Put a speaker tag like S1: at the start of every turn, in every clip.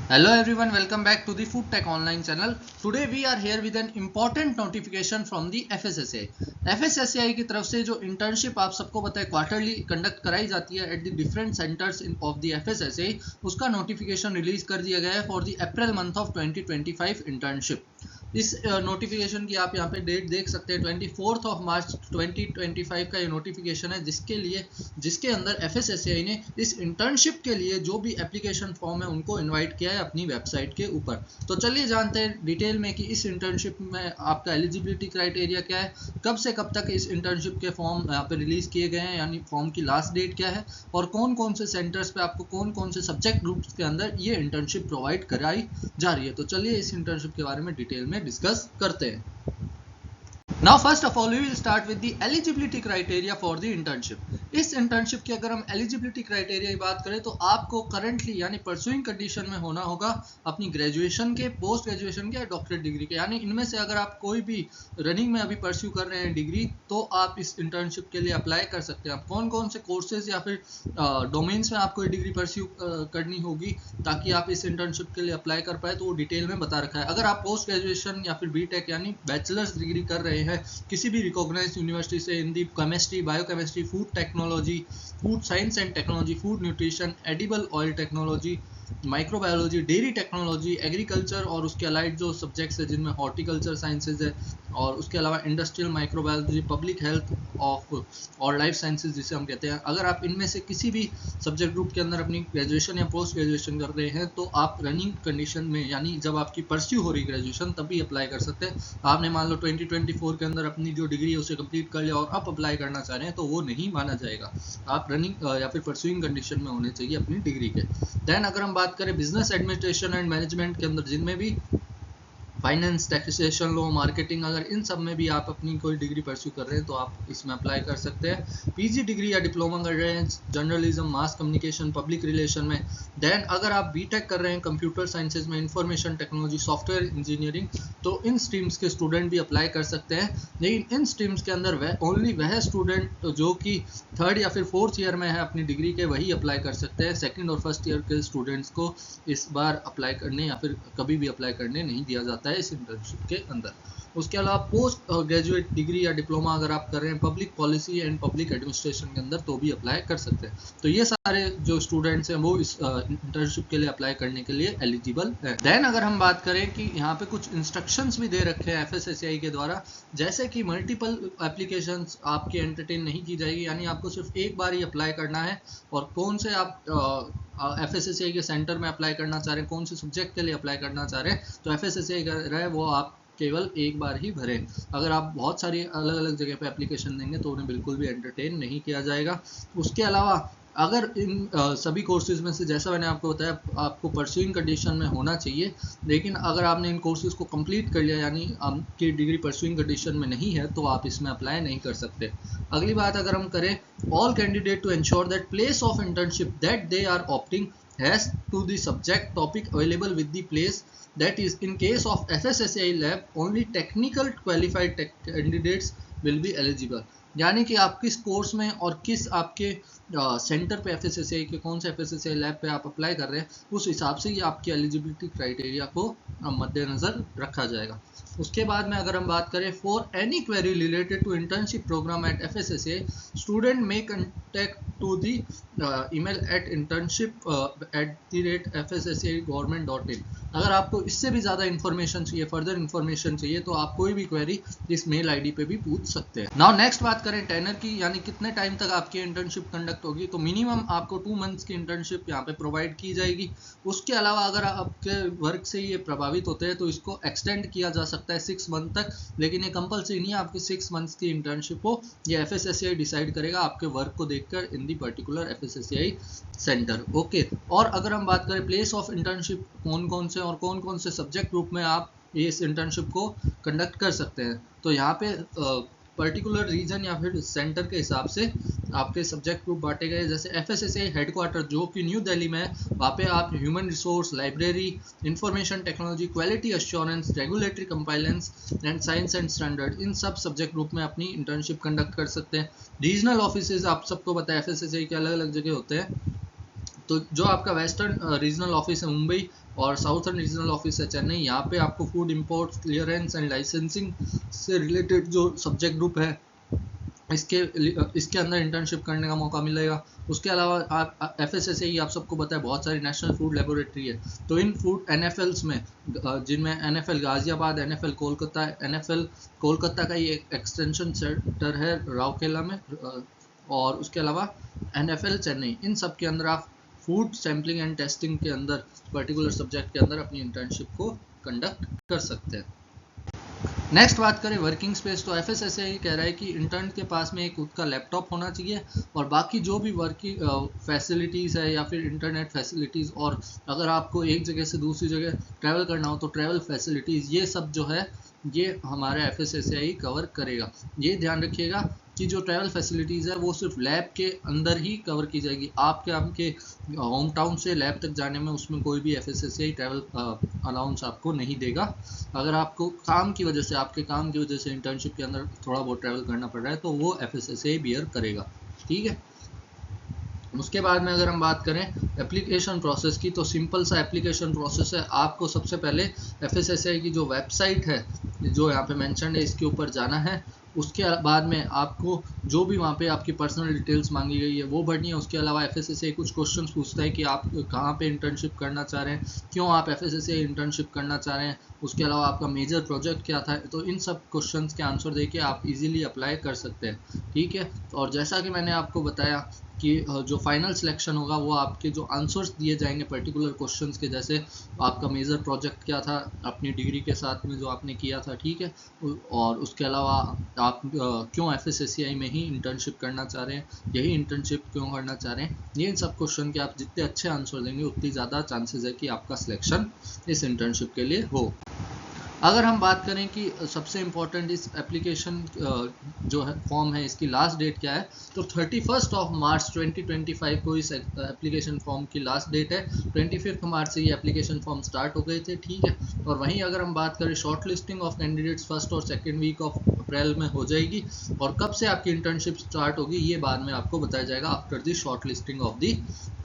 S1: Hello everyone, welcome back to the Food Tech Online channel. Today we are here with an important notification from the FSSAI. FSSAI की तरफ से जो internship आप सबको पता है क्वार्टरली कंडक्ट कराई जाती है at the different centres of the FSSAI, उसका नोटिफिकेशन रिलीज कर दिया गया है for the April month of 2025 internship. इस नोटिफिकेशन की आप यहाँ पे डेट देख सकते हैं 24 ऑफ मार्च 2025 का ये नोटिफिकेशन है, जिसके अंदर FSSAI ने इस इंटर्नशिप के लिए जो भी एप्लीकेशन फॉर्म है उनको इनवाइट किया है अपनी वेबसाइट के ऊपर। तो चलिए जानते हैं डिटेल में कि इस इंटर्नशिप में आपका एलिजिबिलिटी क्राइटेरिया क्या है, कब से कब तक इस इंटर्नशिप के फॉर्म यहाँ पे रिलीज किए गए हैं, यानी फॉर्म की लास्ट डेट क्या है, और कौन कौन से सेंटर्स पे आपको कौन कौन से सब्जेक्ट ग्रुप्स के अंदर ये इंटर्नशिप प्रोवाइड कराई जा रही है। तो चलिए इस इंटर्नशिप के बारे में डिटेल में डिस्कस करते हैं। Now first of all we will start with the eligibility criteria for the internship. इस इंटर्नशिप की अगर हम एलिजिबिलिटी क्राइटेरिया की बात करें तो आपको करंटली यानी परसुइंग कंडीशन में होना होगा अपनी ग्रेजुएशन के, पोस्ट ग्रेजुएशन के या डॉक्टरेट डिग्री के, यानी इनमें से अगर आप कोई भी रनिंग में अभी परस्यू कर रहे हैं डिग्री तो आप इस इंटर्नशिप के लिए अप्लाई कर सकते हैं। आप कौन कौन से कोर्सेज या फिर डोमेन्स में आपको डिग्री परस्यू करनी होगी ताकि आप इस इंटर्नशिप के लिए अप्लाई कर पाए, तो वो डिटेल में बता रखा है। अगर आप पोस्ट ग्रेजुएशन या फिर बीटेक यानी बैचलर्स डिग्री कर रहे हैं किसी भी रिकॉग्नाइज्ड यूनिवर्सिटी से in the chemistry, biochemistry, food technology, food science and technology, food nutrition, edible oil technology, microbiology, dairy technology, agriculture और उसके अलाइड जो सब्जेक्ट्स है जिनमें हॉर्टिकल्चर साइंसेज है, और उसके अलावा industrial microbiology, public health of और लाइफ साइंसेज जिसे हम कहते हैं, अगर आप इनमें से किसी भी सब्जेक्ट ग्रुप के अंदर अपनी ग्रेजुएशन या पोस्ट ग्रेजुएशन कर रहे हैं तो आप रनिंग कंडीशन में यानी जब आपकी परस्यू हो रही ग्रेजुएशन तभी अप्लाई कर सकते हैं। आपने मान लो 2024 के अंदर अपनी जो डिग्री है उसे कंप्लीट कर लिया और अब अप्लाई करना चाह रहे हैं तो वो नहीं माना जाएगा। आप रनिंग या फिर परस्यूइंग कंडीशन में होने चाहिए अपनी डिग्री के। देन अगर हम बात करें बिजनेस एडमिनिस्ट्रेशन एंड मैनेजमेंट के अंदर जिनमें भी फाइनेंस, टैक्सेशन, लॉ, मार्केटिंग, अगर इन सब में भी आप अपनी कोई डिग्री परस्यू कर रहे हैं तो आप इसमें अप्लाई कर सकते हैं। पीजी डिग्री या डिप्लोमा कर रहे हैं journalism, mass communication, public relation में। देन अगर आप बीटेक कर रहे हैं कंप्यूटर साइंसेज में, इंफॉर्मेशन टेक्नोलॉजी, सॉफ्टवेयर इंजीनियरिंग, तो इन स्ट्रीम्स के स्टूडेंट भी अप्लाई कर सकते हैं। लेकिन इन स्ट्रीम्स के अंदर ओनली वह स्टूडेंट जो कि थर्ड या फिर फोर्थ ईयर में है अपनी डिग्री के वही अप्लाई कर सकते हैं। सेकेंड और फर्स्ट ईयर के स्टूडेंट्स को इस बार अप्लाई करने या फिर कभी भी अप्लाई करने नहीं दिया जाता है इस इंटर्नशिप के अंदर। उसके अलावा पोस्ट ग्रेजुएट डिग्री या डिप्लोमा अगर आप कर रहे हैं public policy and public administration के अंदर तो भी अप्लाई कर सकते हैं। तो ये सारे जो स्टूडेंट्स हैं वो इस इंटर्नशिप के लिए अप्लाई करने के लिए एलिजिबल है। देन अगर हम बात करें कि यहाँ पे कुछ इंस्ट्रक्शंस भी दे रखे हैं FSSAI के द्वारा, जैसे कि मल्टीपल एप्लीकेशंस आपकी एंटरटेन नहीं की जाएगी, यानी आपको सिर्फ एक बार ही अप्लाई करना है। और कौन से आप FSSAI के सेंटर में अप्लाई करना चाह रहे हैं, कौन से सब्जेक्ट के लिए अप्लाई करना चाह रहे हैं, तो FSSAI कर रहा है वो आप केवल एक बार ही भरें। अगर आप बहुत सारी अलग अलग जगह पे एप्लीकेशन देंगे तो उन्हें बिल्कुल भी एंटरटेन नहीं किया जाएगा। उसके अलावा अगर इन सभी कोर्सेज में से जैसा मैंने आपको बताया आपको परस्यूइंग कंडीशन में होना चाहिए, लेकिन अगर आपने इन कोर्सेज को कंप्लीट कर लिया यानी आपकी डिग्री परस्यूइंग कंडीशन में नहीं है तो आप इसमें अप्लाई नहीं कर सकते। अगली बात अगर हम करें, all candidate to ensure that place of internship that they are opting has to the subject topic available with the place, that is in case of FSSAI lab only technical qualified candidates will be eligible। यानी कि आप किस course में और किस आपके centre पे FSSAI के कौन से FSSAI लैब पे आप अप्लाई कर रहे हैं उस हिसाब से ये आपकी एलिजिबिलिटी क्राइटेरिया को मद्देनज़र रखा जाएगा। उसके बाद में अगर हम बात करें, for any query related to internship programme at FSSAI student may contact to the email at internship@fssai.government.in। अगर आपको इससे भी ज़्यादा इन्फॉर्मेशन चाहिए, फर्दर इन्फॉर्मेशन चाहिए, तो आप कोई भी क्वेरी इस मेल आईडी पे भी पूछ सकते हैं। नाउ नेक्स्ट बात करें टेनर की, यानी कितने टाइम तक आपकी इंटर्नशिप कंडक्ट होगी, तो मिनिमम आपको 2 मंथ्स की इंटर्नशिप यहाँ पे प्रोवाइड की जाएगी। उसके अलावा अगर आपके वर्क से ये प्रभावित होते हैं तो इसको एक्सटेंड किया जा सकता है 6 मंथ तक, लेकिन ये कंपलसरी नहीं है आपकी 6 मंथ्स की इंटर्नशिप हो। ये FSSAI डिसाइड करेगा आपके वर्क को देखकर in the particular FSSAI centre. Okay, और अगर हम बात करें प्लेस ऑफ इंटर्नशिप कौन कौन से और कौन कौन से सब्जेक्ट ग्रुप में आप इस इंटर्नशिप को कंडक्ट कर सकते हैं, तो यहाँ पे पर्टिकुलर रीजन या फिर सेंटर के हिसाब से आपके सब्जेक्ट ग्रुप बांटे गए। जैसे FSSAI हेडक्वार्टर जो कि न्यू दिल्ली में है, वहाँ पे आप human resource, library, information technology, quality assurance, regulatory compliance and science and standard, इन सब सब्जेक्ट ग्रुप में अपनी इंटर्नशिप कंडक्ट कर सकते हैं। रीजनल ऑफिसेज आप सबको पता है FSSAI के अलग अलग जगह होते हैं, तो जो आपका वेस्टर्न रीजनल ऑफिस है मुंबई, और साउथर्न रीजनल ऑफिस है चेन्नई, यहाँ पे आपको food import clearance and licensing से रिलेटेड जो सब्जेक्ट ग्रुप है इसके अंदर इंटर्नशिप करने का मौका मिलेगा। उसके अलावा आप FSSAI आप सबको पता है बहुत सारी नेशनल फूड लेबोरेटरी है, तो इन फूड NFLs में जिनमें NFL Ghaziabad, NFL Kolkata, NFL Kolkata का ही एक एक्सटेंशन सेंटर है राउरकेला में, और उसके अलावा NFL चेन्नई, इन सब के अंदर आप फूड सैम्पलिंग एंड टेस्टिंग के अंदर पर्टिकुलर सब्जेक्ट के अंदर अपनी इंटर्नशिप को कंडक्ट कर सकते हैं। नेक्स्ट बात करें वर्किंग स्पेस, तो FSSAI कह रहा है कि इंटर्न के पास में एक खुद का लैपटॉप होना चाहिए और बाकी जो भी वर्किंग फैसिलिटीज़ है या फिर इंटरनेट फैसिलिटीज़, और अगर आपको एक जगह से दूसरी जगह ट्रैवल करना हो तो ट्रैवल फैसिलिटीज़, ये सब जो है ये हमारा FSSAI कवर करेगा। ये ध्यान रखिएगा कि जो ट्रैवल फैसिलिटीज़ है वो सिर्फ लैब के अंदर ही कवर की जाएगी, आपके होम टाउन से लैब तक जाने में उसमें कोई भी FSSAI ट्रैवल अलाउंस आपको नहीं देगा। अगर आपको आपके काम की वजह से इंटर्नशिप के अंदर थोड़ा बहुत ट्रैवल करना पड़ रहा है तो वो FSSAI बियर करेगा, ठीक है। उसके बाद में अगर हम बात करें एप्लीकेशन प्रोसेस की, तो सिंपल सा एप्लीकेशन प्रोसेस है। आपको सबसे पहले FSSAI की जो वेबसाइट है जो यहाँ पे मेंशन है इसके ऊपर जाना है। उसके बाद में आपको जो भी वहाँ पे आपकी पर्सनल डिटेल्स मांगी गई है वो भरनी है। उसके अलावा FSSAI कुछ क्वेश्चंस पूछता है कि आप कहाँ पे इंटर्नशिप करना चाह रहे हैं, क्यों आप FSSAI इंटर्नशिप करना चाह रहे हैं, उसके अलावा आपका मेजर प्रोजेक्ट क्या था। तो इन सब क्वेश्चंस के आंसर देके आप इजीली अप्लाई कर सकते हैं, ठीक है। और जैसा कि मैंने आपको बताया कि जो फाइनल सिलेक्शन होगा वो आपके जो आंसर्स दिए जाएंगे पर्टिकुलर क्वेश्चंस के, जैसे आपका मेजर प्रोजेक्ट क्या था अपनी डिग्री के साथ में जो आपने किया था, ठीक है। और उसके अलावा आप क्यों FSSAI में ही इंटर्नशिप करना चाह रहे हैं, यही इंटर्नशिप क्यों करना चाह रहे हैं, ये सब क्वेश्चन के आप जितने अच्छे आंसर देंगे उतनी ज़्यादा चांसेस है कि आपका सिलेक्शन इस इंटर्नशिप के लिए हो। अगर हम बात करें कि सबसे इम्पोर्टेंट इस एप्लीकेशन जो है फॉर्म है इसकी लास्ट डेट क्या है, तो 31 मार्च 2025 को इस एप्लीकेशन फॉर्म की लास्ट डेट है। 25 मार्च से ये एप्लीकेशन फॉर्म स्टार्ट हो गए थे, ठीक है। और वहीं अगर हम बात करें short listing of candidates first और सेकेंड वीक ऑफ अप्रैल में हो जाएगी, और कब से आपकी इंटर्नशिप स्टार्ट होगी ये बाद में आपको बताया जाएगा after the short listing of the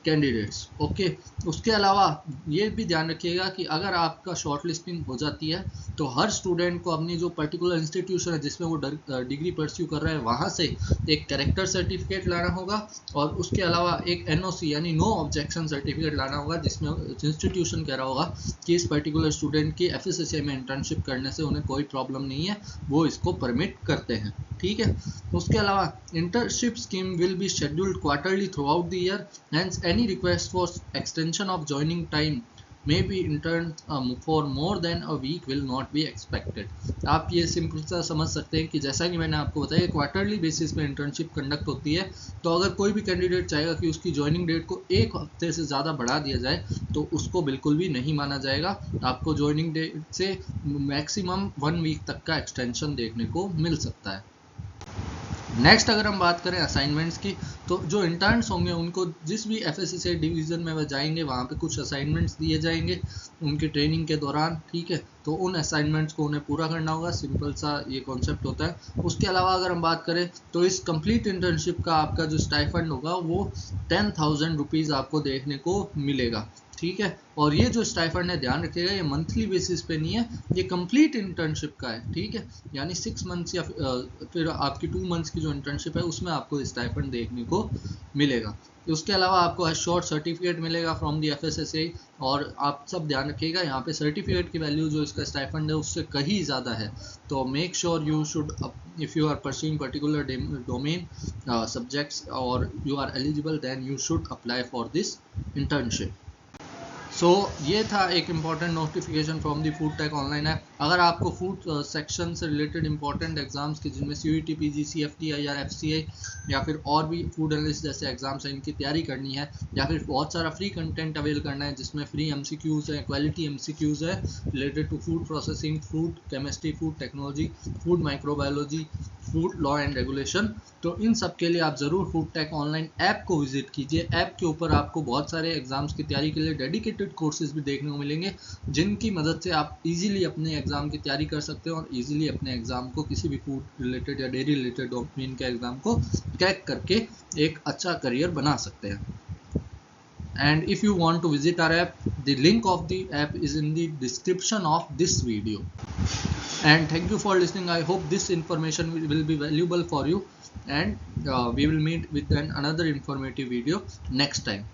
S1: candidates, okay. उसके अलावा ये भी ध्यान रखिएगा कि अगर आपका शॉर्ट लिस्टिंग हो जाती है तो हर स्टूडेंट को अपनी जो पर्टिकुलर इंस्टीट्यूशन है जिसमें वो डिग्री परस्यू कर रहा है वहाँ से एक कैरेक्टर सर्टिफिकेट लाना होगा, और उसके अलावा एक NOC यानी नो ऑब्जेक्शन सर्टिफिकेट लाना होगा जिसमें इंस्टीट्यूशन कह रहा होगा कि इस पर्टिकुलर स्टूडेंट की FSSAI में इंटर्नशिप करने से उन्हें कोई प्रॉब्लम नहीं है, वो इसको परमिट करते हैं, ठीक है। उसके अलावा internship scheme will be scheduled quarterly through out the year, hence any request for extension of joining time may be intern for more than a week will not be expected। आप ये simple सा समझ सकते हैं कि जैसा कि मैंने आपको बताया क्वार्टरली बेसिस पे इंटर्नशिप कंडक्ट होती है, तो अगर कोई भी कैंडिडेट चाहेगा कि उसकी ज्वाइनिंग डेट को एक हफ्ते से ज़्यादा बढ़ा दिया जाए तो उसको बिल्कुल भी नहीं माना जाएगा। आपको ज्वाइनिंग डेट से मैक्सिमम 1 वीक तक का एक्सटेंशन देखने को मिल सकता है। नेक्स्ट अगर हम बात करें असाइनमेंट्स की, तो जो इंटर्न्स होंगे उनको जिस भी FSSAI डिवीज़न में वह जाएंगे वहाँ पे कुछ असाइनमेंट्स दिए जाएंगे उनकी ट्रेनिंग के दौरान, ठीक है। तो उन असाइनमेंट्स को उन्हें पूरा करना होगा, सिंपल सा ये कॉन्सेप्ट होता है। उसके अलावा अगर हम बात करें तो इस कंप्लीट इंटर्नशिप का आपका जो स्टाइफंड होगा वो 10,000 रुपीज़ आपको देखने को मिलेगा, ठीक है। और ये जो स्टाइफंड है ध्यान रखिएगा ये मंथली बेसिस पे नहीं है, ये कंप्लीट इंटर्नशिप का है, ठीक है। यानी 6 मंथ्स या फिर आपकी 2 मंथ्स की जो इंटर्नशिप है उसमें आपको स्टाइफंड देखने को मिलेगा। उसके अलावा आपको शॉर्ट सर्टिफिकेट मिलेगा फ्रॉम दी FSSAI, और आप सब ध्यान रखिएगा यहाँ पे सर्टिफिकेट की वैल्यू जो इसका स्टाइफंड है उससे कहीं ज़्यादा है। तो make sure you should, if you are pursuing particular domain subjects और you are eligible then you should apply for this internship. So ये था एक important notification from the food tech online app. अगर आपको फूड सेक्शन से related important exams की जिनमें CUET, PG, CFTI या FCI या फिर और भी फूड एनालिस्ट जैसे एग्जाम्स हैं इनकी तैयारी करनी है, या फिर बहुत सारा फ्री कंटेंट अवेल करना है जिसमें फ्री MCQs हैं, क्वालिटी MCQs है related to food processing, food chemistry, food technology, food microbiology, food law and regulation, तो इन सब के लिए आप ज़रूर फूड टेक ऑनलाइन ऐप को विजिट कीजिए। ऐप के ऊपर आपको बहुत सारे एग्जाम्स की तैयारी के लिए डेडिकेटेड कोर्सेज भी देखने को मिलेंगे जिनकी मदद से आप इजीली अपने एग्जाम की तैयारी कर सकते हो और इजीली अपने एग्जाम को किसी भी फूड रिलेटेड या डेयरी रिलेटेड डोमेन के एग्जाम को क्रैक करके एक अच्छा करियर बना सकते हैं। and if you want to visit our app, the link of the app is in the description of this video. And thank you for listening. I hope this information will be valuable for you, and we will meet with another informative video next time.